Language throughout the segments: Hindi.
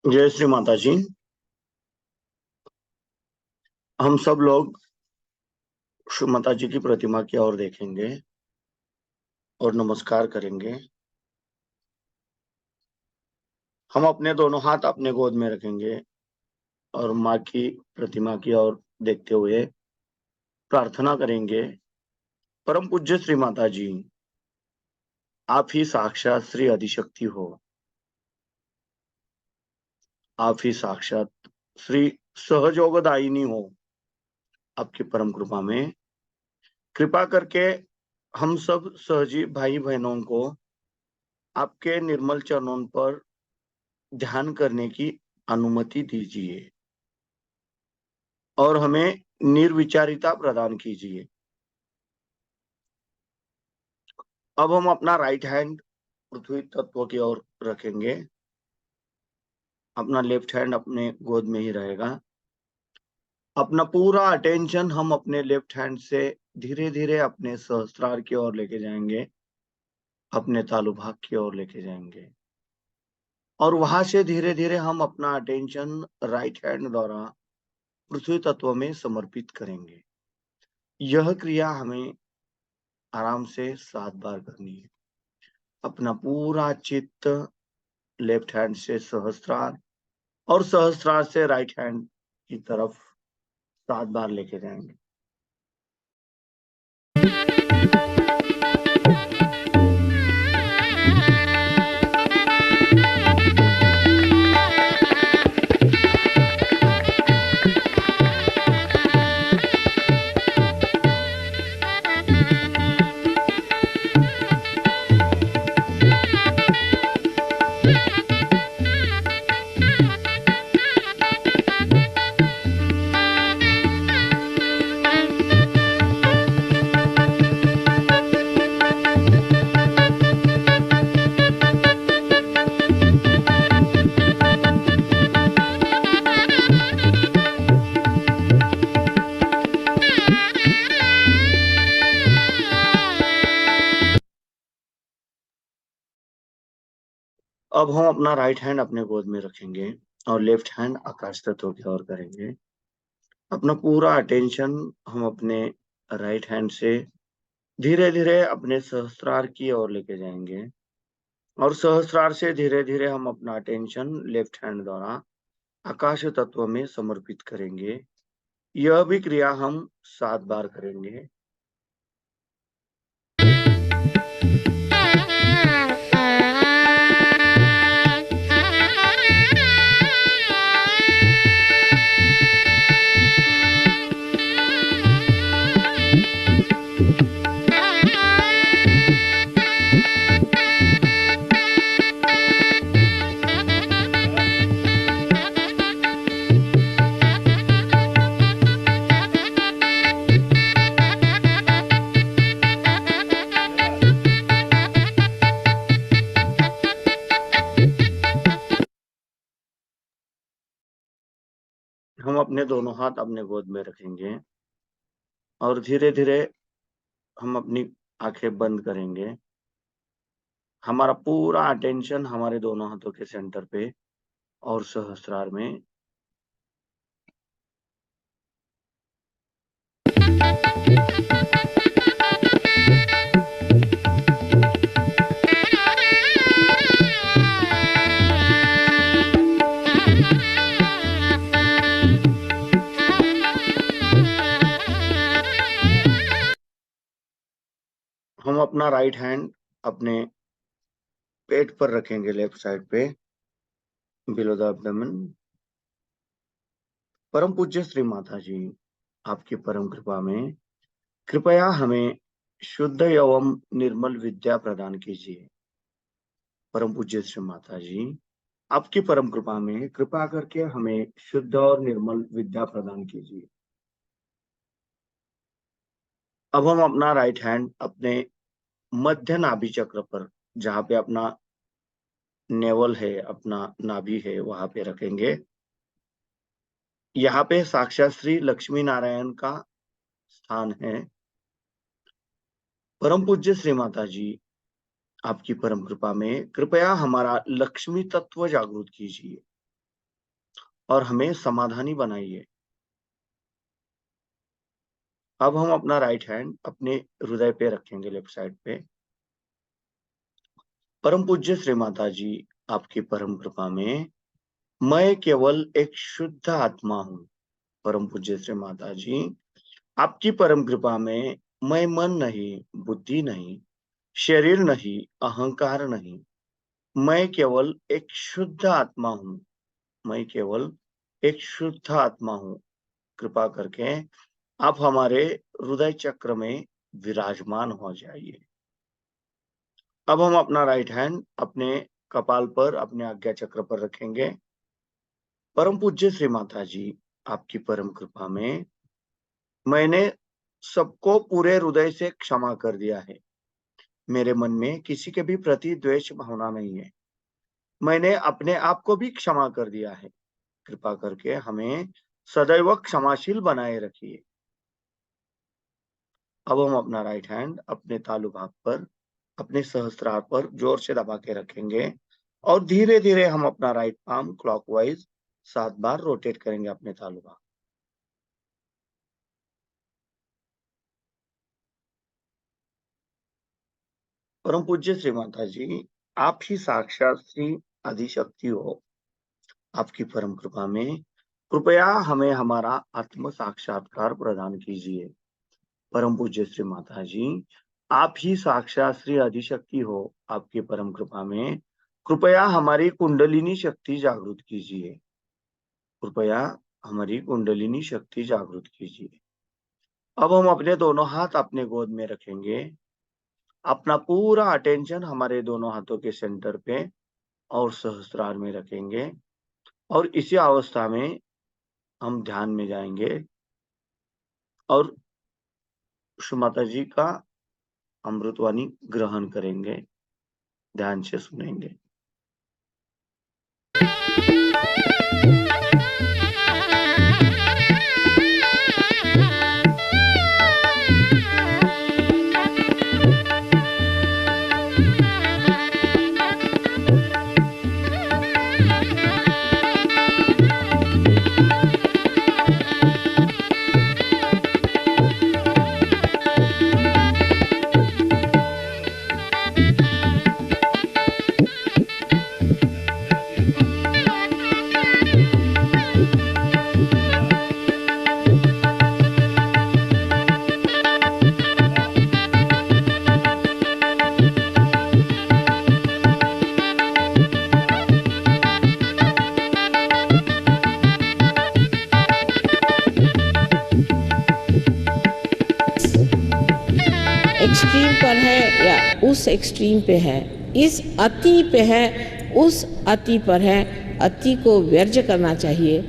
जय श्री माता जी। हम सब लोग श्री माता जी की प्रतिमा की ओर देखेंगे और नमस्कार करेंगे। हम अपने दोनों हाथ अपने गोद में रखेंगे और माँ की प्रतिमा की ओर देखते हुए प्रार्थना करेंगे। परम पूज्य श्री माता जी, आप ही साक्षात श्री आदिशक्ति हो। आप ही साक्षात श्री सहयोगदायिनी हो। आपकी परम कृपा में कृपा करके हम सब सहजीव भाई बहनों को आपके निर्मल चरणों पर ध्यान करने की अनुमति दीजिए और हमें निर्विचारिता प्रदान कीजिए। अब हम अपना राइट हैंड पृथ्वी तत्व की ओर रखेंगे। अपना लेफ्ट हैंड अपने गोद में ही रहेगा। अपना पूरा अटेंशन हम अपने लेफ्ट हैंड से धीरे धीरे अपने सहस्त्रार की ओर लेके जाएंगे, अपने तालु भाग की ओर लेके जाएंगे और वहां से धीरे धीरे हम अपना अटेंशन राइट हैंड द्वारा पृथ्वी तत्व में समर्पित करेंगे। यह क्रिया हमें आराम से 7 बार करनी है। अपना पूरा चित्त लेफ्ट हैंड से सहस्त्रार और सहस्त्रार से राइट हैंड की तरफ 7 बार लेके जाएंगे। अब हम अपना राइट हैंड अपने गोद में रखेंगे और लेफ्ट हैंड आकाश तत्व की ओर करेंगे। अपना पूरा अटेंशन हम अपने राइट हैंड से धीरे धीरे अपने सहस्त्रार की ओर लेके जाएंगे और सहस्त्रार से धीरे धीरे हम अपना अटेंशन लेफ्ट हैंड द्वारा आकाश तत्व में समर्पित करेंगे। यह भी क्रिया हम 7 बार करेंगे। हम अपने दोनों हाथ अपने गोद में रखेंगे और धीरे धीरे हम अपनी आंखें बंद करेंगे। हमारा पूरा अटेंशन हमारे दोनों हाथों के सेंटर पे और सहस्त्रार में। हम अपना राइट हैंड अपने पेट पर रखेंगे, लेफ्ट साइड पे बिलो द एब्डोमेन। परम पूज्य श्री माता जी, आपकी परम कृपा में कृपया हमें शुद्ध एवं निर्मल विद्या प्रदान कीजिए। परम पूज्य श्री माता जी, आपकी परम कृपा में कृपा करके हमें शुद्ध और निर्मल विद्या प्रदान कीजिए। अब हम अपना राइट हैंड अपने मध्य नाभि चक्र पर, जहां पे अपना नेवल है, अपना नाभि है, वहां पे रखेंगे। यहाँ पे साक्षात श्री लक्ष्मी नारायण का स्थान है। परम पूज्य श्री माता जी, आपकी परम कृपा में कृपया हमारा लक्ष्मी तत्व जागृत कीजिए। और हमें समाधानी बनाइए। अब हम अपना राइट हैंड अपने हृदय पे रखेंगे, लेफ्ट साइड पे। परम पूज्य श्री माता जी, आपकी परम कृपा में मैं केवल एक शुद्ध आत्मा हूँ। परम पूज्य श्री माता जी, आपकी परम कृपा में मैं मन नहीं, बुद्धि नहीं, शरीर नहीं, अहंकार नहीं, मैं केवल एक शुद्ध आत्मा हूँ। मैं केवल एक शुद्ध आत्मा हूँ। कृपा करके आप हमारे हृदय चक्र में विराजमान हो जाइए। अब हम अपना राइट हैंड अपने कपाल पर, अपने आज्ञा चक्र पर रखेंगे। परम पूज्य श्री माता जी, आपकी परम कृपा में मैंने सबको पूरे हृदय से क्षमा कर दिया है। मेरे मन में किसी के भी प्रति द्वेष भावना नहीं है। मैंने अपने आप को भी क्षमा कर दिया है। कृपा करके हमें सदैव क्षमाशील बनाए रखिए। अब हम अपना राइट हैंड अपने तालु भाग पर, अपने सहस्त्रार पर जोर से दबा के रखेंगे और धीरे धीरे हम अपना राइट पाम क्लॉकवाइज 7 बार रोटेट करेंगे अपने तालु भाग। परम पूज्य श्री माता जी, आप ही साक्षात श्री आदिशक्ति हो। आपकी परम कृपा में कृपया हमें हमारा आत्म साक्षात्कार प्रदान कीजिए। परम पूज्य श्री माता जी, आप ही साक्षात श्री आदिशक्ति हो। आपकी परम कृपा में कृपया हमारी कुंडलिनी शक्ति जागृत कीजिए। कृपया हमारी कुंडलिनी शक्ति जागृत कीजिए। अब हम अपने दोनों हाथ अपने गोद में रखेंगे। अपना पूरा अटेंशन हमारे दोनों हाथों के सेंटर पे और सहस्त्रार में रखेंगे और इसी अवस्था में हम ध्यान में जाएंगे और माता जी का अमृतवाणी ग्रहण करेंगे, ध्यान से सुनेंगे। एक्सट्रीम पर है या उस एक्सट्रीम पे है, इस अति पे है, उस अति पर है, अति को वर्ज्य करना चाहिए,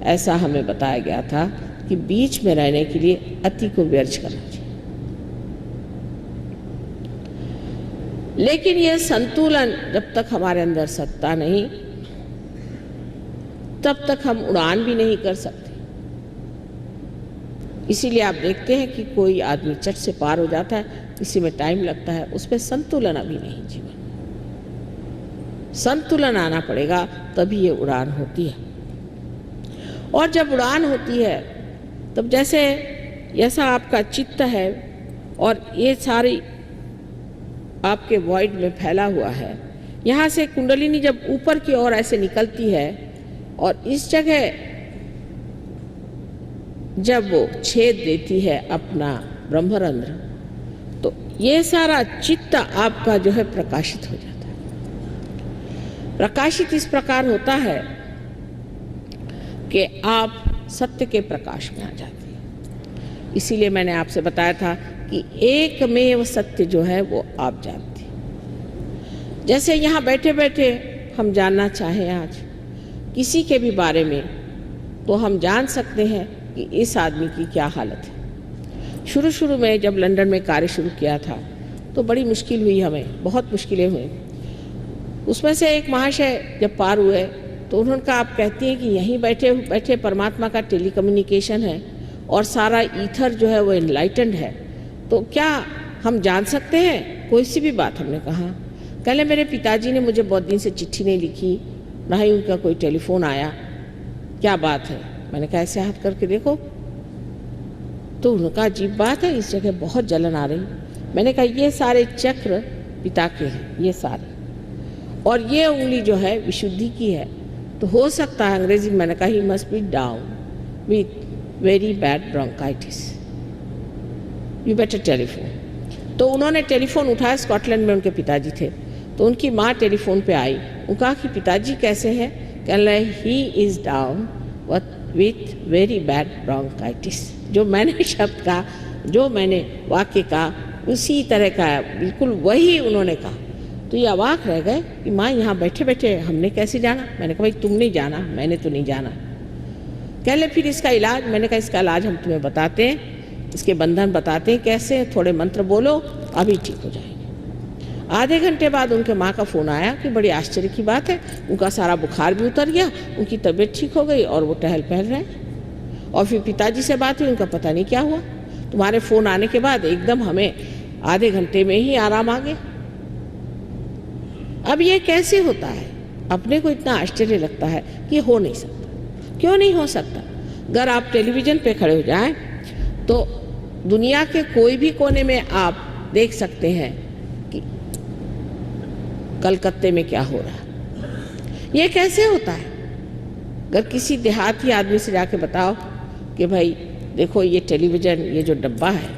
ऐसा हमें बताया गया था कि बीच में रहने के लिए अति को वर्ज्य करना चाहिए। लेकिन यह संतुलन जब तक हमारे अंदर सत्ता नहीं, तब तक हम उड़ान भी नहीं कर सकते। इसीलिए आप देखते हैं कि कोई आदमी चट से पार हो जाता है, इसी में टाइम लगता है, उसमें संतुलन अभी नहीं। जीवन संतुलन आना पड़ेगा, तभी ये उड़ान होती है। और जब उड़ान होती है तब जैसा आपका चित्त है और ये सारी आपके वॉइड में फैला हुआ है, यहाँ से कुंडलिनी जब ऊपर की ओर ऐसे निकलती है और इस जगह जब वो छेद देती है अपना ब्रह्मरंध्र, तो ये सारा चित्त आपका जो है प्रकाशित हो जाता है। प्रकाशित इस प्रकार होता है कि आप सत्य के प्रकाश में आ जाते हैं। इसीलिए मैंने आपसे बताया था कि एकमेव सत्य जो है वो आप जानते हैं। जैसे यहाँ बैठे बैठे हम जानना चाहें आज किसी के भी बारे में, तो हम जान सकते हैं कि इस आदमी की क्या हालत है। शुरू में जब लंदन में कार्य शुरू किया था तो बड़ी मुश्किल हुई, हमें बहुत मुश्किलें हुई। उसमें से एक महाशय जब पार हुए तो उन्होंने कहा, आप कहती हैं कि यहीं बैठे बैठे परमात्मा का टेलीकम्युनिकेशन है और सारा ईथर जो है वो एनलाइटेंड है, तो क्या हम जान सकते हैं कोई सी भी बात? हमने कहा, कहले मेरे पिताजी ने मुझे बहुत दिन से चिट्ठी नहीं लिखी, ना ही उनका कोई टेलीफोन आया, क्या बात है? मैंने कहा ऐसे हाथ करके देखो। तो उनका अजीब बात है, इस जगह बहुत जलन आ रही। मैंने कहा ये सारे चक्र पिता के हैं, ये सारे, और ये उंगली जो है विशुद्धि की है। तो हो सकता है, अंग्रेजी में मैंने कहा he must be down with very bad bronchitis, you better telephone. तो उन्होंने टेलीफोन उठाया, स्कॉटलैंड में उनके पिताजी थे। तो उनकी माँ टेलीफोन पे आई, उन्होंने कहा कि पिताजी कैसे हैं? कह रहे he is down with very bad bronchitis. जो मैंने शब्द कहा, जो मैंने वाक्य कहा, उसी तरह का बिल्कुल वही उन्होंने कहा। तो ये अवाक रह गए कि माँ यहाँ बैठे बैठे हमने कैसे जाना? मैंने कहा भाई तुम नहीं जाना, मैंने तो नहीं जाना। कह ले फिर इसका इलाज? मैंने कहा इसका इलाज हम तुम्हें बताते हैं, इसके बंधन बताते हैं कैसे, थोड़े मंत्र बोलो अभी ठीक हो जाएंगे। आधे घंटे बाद उनके माँ का फ़ोन आया कि बड़ी आश्चर्य की बात है, उनका सारा बुखार भी उतर गया, उनकी तबीयत ठीक हो गई और वो टहल पहल रहे हैं। और फिर पिताजी से बात हुई, उनका पता नहीं क्या हुआ, तुम्हारे फ़ोन आने के बाद एकदम हमें आधे घंटे में ही आराम आ गया। अब ये कैसे होता है? अपने को इतना आश्चर्य लगता है कि हो नहीं सकता। क्यों नहीं हो सकता? अगर आप टेलीविज़न पे खड़े हो जाएं तो दुनिया के कोई भी कोने में आप देख सकते हैं कि कलकत्ते में क्या हो रहा है। ये कैसे होता है? अगर किसी देहाती आदमी से जाके बताओ कि भाई देखो ये टेलीविज़न, ये जो डब्बा है,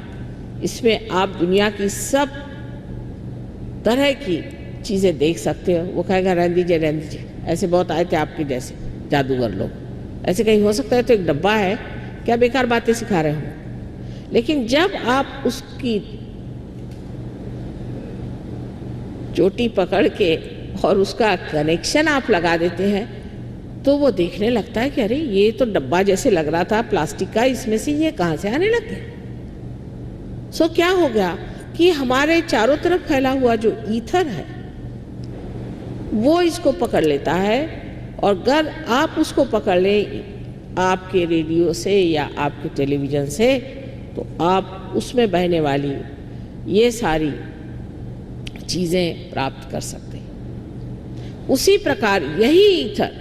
इसमें आप दुनिया की सब तरह की चीज़ें देख सकते हो, वो कहेगा रहने दीजिए, ऐसे बहुत आए थे आपके जैसे जादूगर लोग, ऐसे कहीं हो सकता है? तो एक डब्बा है, क्या बेकार बातें सिखा रहे हो। लेकिन जब आप उसकी चोटी पकड़ के और उसका कनेक्शन आप लगा देते हैं तो वो देखने लगता है कि अरे ये तो डब्बा जैसे लग रहा था प्लास्टिक का, इसमें से ये कहाँ से आने लग गया। सो क्या हो गया कि हमारे चारों तरफ फैला हुआ जो ईथर है वो इसको पकड़ लेता है, और अगर आप उसको पकड़ लें आपके रेडियो से या आपके टेलीविज़न से, तो आप उसमें बहने वाली ये सारी चीज़ें प्राप्त कर सकते हैं। उसी प्रकार यही ईथर,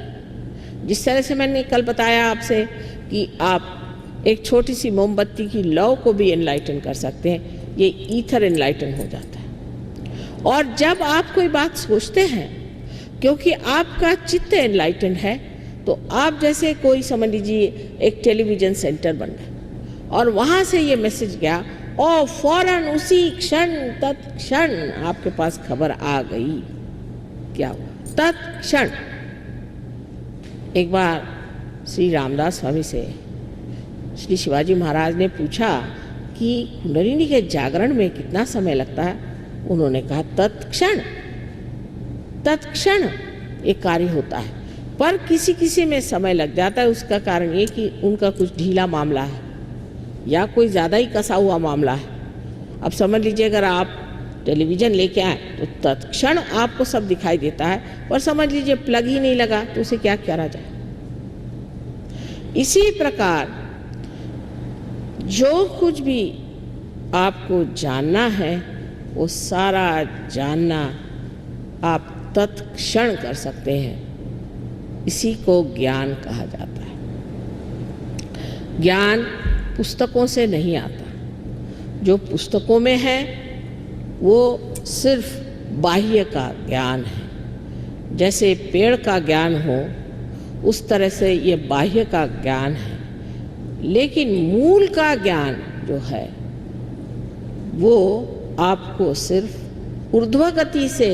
जिस तरह से मैंने कल बताया आपसे कि आप एक छोटी सी मोमबत्ती की लौ को भी एनलाइटन कर सकते हैं, ये ईथर एनलाइटन हो जाता है। और जब आप कोई बात सोचते हैं, क्योंकि आपका चित्त एनलाइटन है, तो आप जैसे कोई समझ लीजिए एक टेलीविज़न सेंटर बन गए और वहाँ से ये मैसेज गया और फौरन उसी क्षण तत्क्षण आपके पास खबर आ गई। क्या हुआ? तत्क्षण। एक बार श्री रामदास स्वामी से श्री शिवाजी महाराज ने पूछा कि कुंडलिनी के जागरण में कितना समय लगता है? उन्होंने कहा तत्क्षण। तत्क्षण एक कार्य होता है, पर किसी किसी में समय लग जाता है। उसका कारण ये कि उनका कुछ ढीला मामला है या कोई ज़्यादा ही कसा हुआ मामला है। अब समझ लीजिए अगर आप टेलीविज़न लेके आए तो तत्क्षण आपको सब दिखाई देता है, पर समझ लीजिए प्लग ही नहीं लगा तो उसे क्या करा जाए। इसी प्रकार जो कुछ भी आपको जानना है वो सारा जानना आप तत्क्षण कर सकते हैं। इसी को ज्ञान कहा जाता है। ज्ञान पुस्तकों से नहीं आता। जो पुस्तकों में है वो सिर्फ बाह्य का ज्ञान है। जैसे पेड़ का ज्ञान हो उस तरह से ये बाह्य का ज्ञान है, लेकिन मूल का ज्ञान जो है वो आपको सिर्फ ऊर्ध्व गति से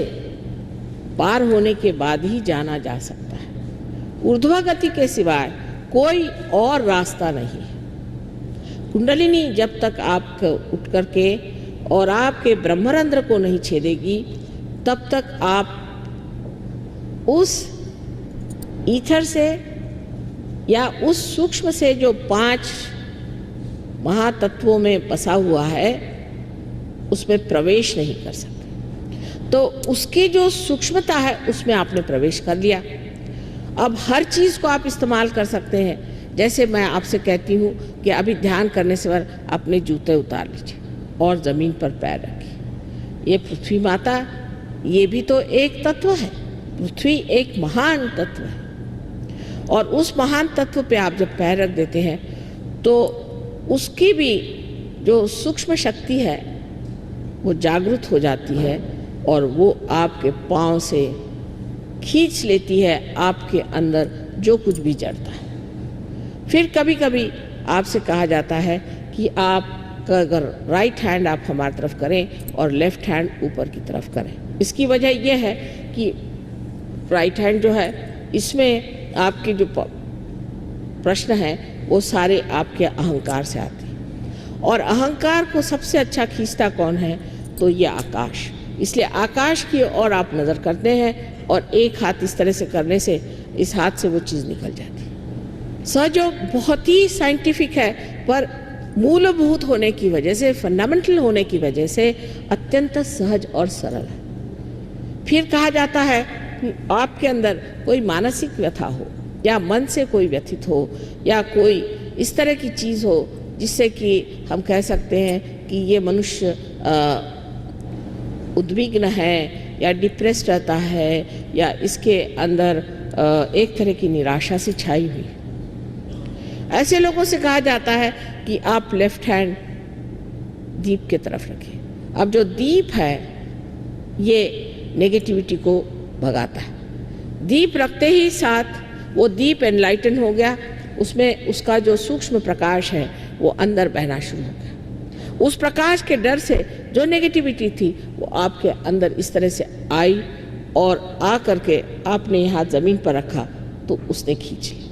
पार होने के बाद ही जाना जा सकता है। ऊर्ध्व गति के सिवाय कोई और रास्ता नहीं है। कुंडलिनी जब तक आप उठ करके और आपके ब्रह्मरंध्र को नहीं छेदेगी तब तक आप उस ईथर से या उस सूक्ष्म से जो 5 महातत्वों में बसा हुआ है उसमें प्रवेश नहीं कर सकते। तो उसकी जो सूक्ष्मता है उसमें आपने प्रवेश कर लिया। अब हर चीज़ को आप इस्तेमाल कर सकते हैं। जैसे मैं आपसे कहती हूँ कि अभी ध्यान करने से पर अपने जूते उतार लीजिए और ज़मीन पर पैर रखिए। ये पृथ्वी माता, ये भी तो एक तत्व है। पृथ्वी एक महान तत्व है और उस महान तत्व पे आप जब पैर रख देते हैं तो उसकी भी जो सूक्ष्म शक्ति है वो जागृत हो जाती है और वो आपके पाँव से खींच लेती है आपके अंदर जो कुछ भी जड़ता है। फिर कभी कभी आपसे कहा जाता है कि आप अगर राइट हैंड आप हमारी तरफ करें और लेफ्ट हैंड ऊपर की तरफ करें। इसकी वजह यह है कि राइट हैंड जो है इसमें आपके जो प्रश्न हैं वो सारे आपके अहंकार से आते हैं और अहंकार को सबसे अच्छा खींचता कौन है तो ये आकाश। इसलिए आकाश की ओर आप नज़र करते हैं और एक हाथ इस तरह से करने से इस हाथ से वो चीज़ निकल जाती है। सहयोग बहुत ही साइंटिफिक है पर मूलभूत होने की वजह से, फंडामेंटल होने की वजह से अत्यंत सहज और सरल है। फिर कहा जाता है कि आपके अंदर कोई मानसिक व्यथा हो या मन से कोई व्यथित हो या कोई इस तरह की चीज़ हो जिससे कि हम कह सकते हैं कि ये मनुष्य उद्विग्न है या डिप्रेस्ड रहता है या इसके अंदर एक तरह की निराशा से छाई हुई। ऐसे लोगों से कहा जाता है कि आप लेफ्ट हैंड दीप के तरफ रखें। अब जो दीप है ये नेगेटिविटी को भगाता है। दीप रखते ही साथ वो दीप एनलाइटन हो गया, उसमें उसका जो सूक्ष्म प्रकाश है वो अंदर बहना शुरू हो गया। उस प्रकाश के डर से जो नेगेटिविटी थी वो आपके अंदर इस तरह से आई और आ करके आपने यहाँ ज़मीन पर रखा तो उसने खींच ली।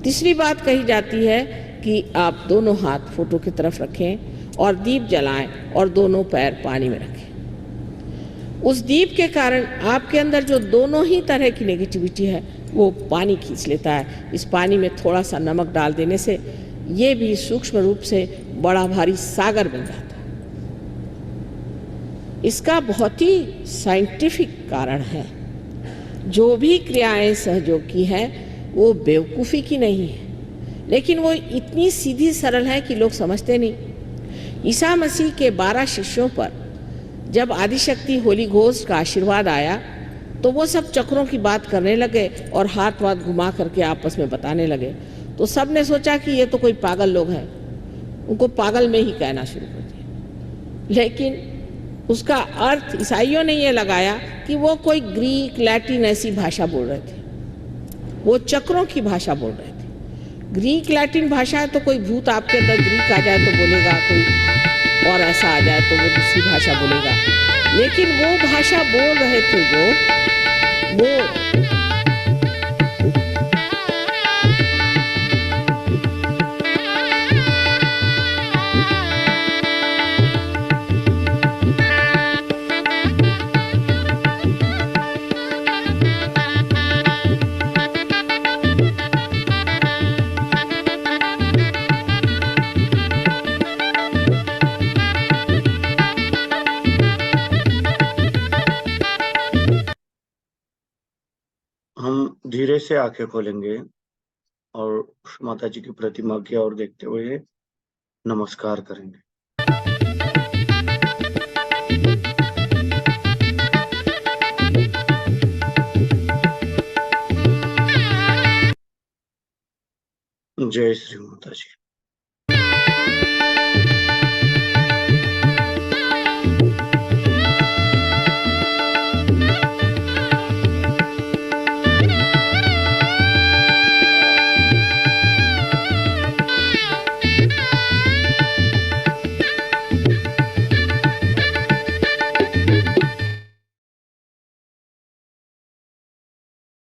तीसरी बात कही जाती है कि आप दोनों हाथ फोटो की तरफ रखें और दीप जलाएं और दोनों पैर पानी में रखें। उस दीप के कारण आपके अंदर जो दोनों ही तरह की नेगेटिविटी है वो पानी खींच लेता है। इस पानी में थोड़ा सा नमक डाल देने से ये भी सूक्ष्म रूप से बड़ा भारी सागर बन जाता है। इसका बहुत ही साइंटिफिक कारण है। जो भी क्रियाएं सहयोग की हैं वो बेवकूफ़ी की नहीं है, लेकिन वो इतनी सीधी सरल है कि लोग समझते नहीं। ईसा मसीह के 12 शिष्यों पर जब आदिशक्ति होली घोस्ट का आशीर्वाद आया तो वो सब चक्रों की बात करने लगे और हाथ वाथ घुमा करके आपस में बताने लगे। तो सब ने सोचा कि ये तो कोई पागल लोग हैं, उनको पागल में ही कहना शुरू कर दिया। लेकिन उसका अर्थ ईसाइयों ने ये लगाया कि वो कोई ग्रीक लैटिन ऐसी भाषा बोल रहे थे, वो चक्रों की भाषा बोल रहे थे। ग्रीक लैटिन भाषा है तो कोई भूत आपके अंदर ग्रीक आ जाए तो बोलेगा, कोई और ऐसा आ जाए तो वो दूसरी भाषा बोलेगा। लेकिन वो भाषा बोल रहे थे जो वो हम धीरे से आंखें खोलेंगे और माता जी की प्रतिमा की ओर देखते हुए नमस्कार करेंगे। जय श्री माता जी।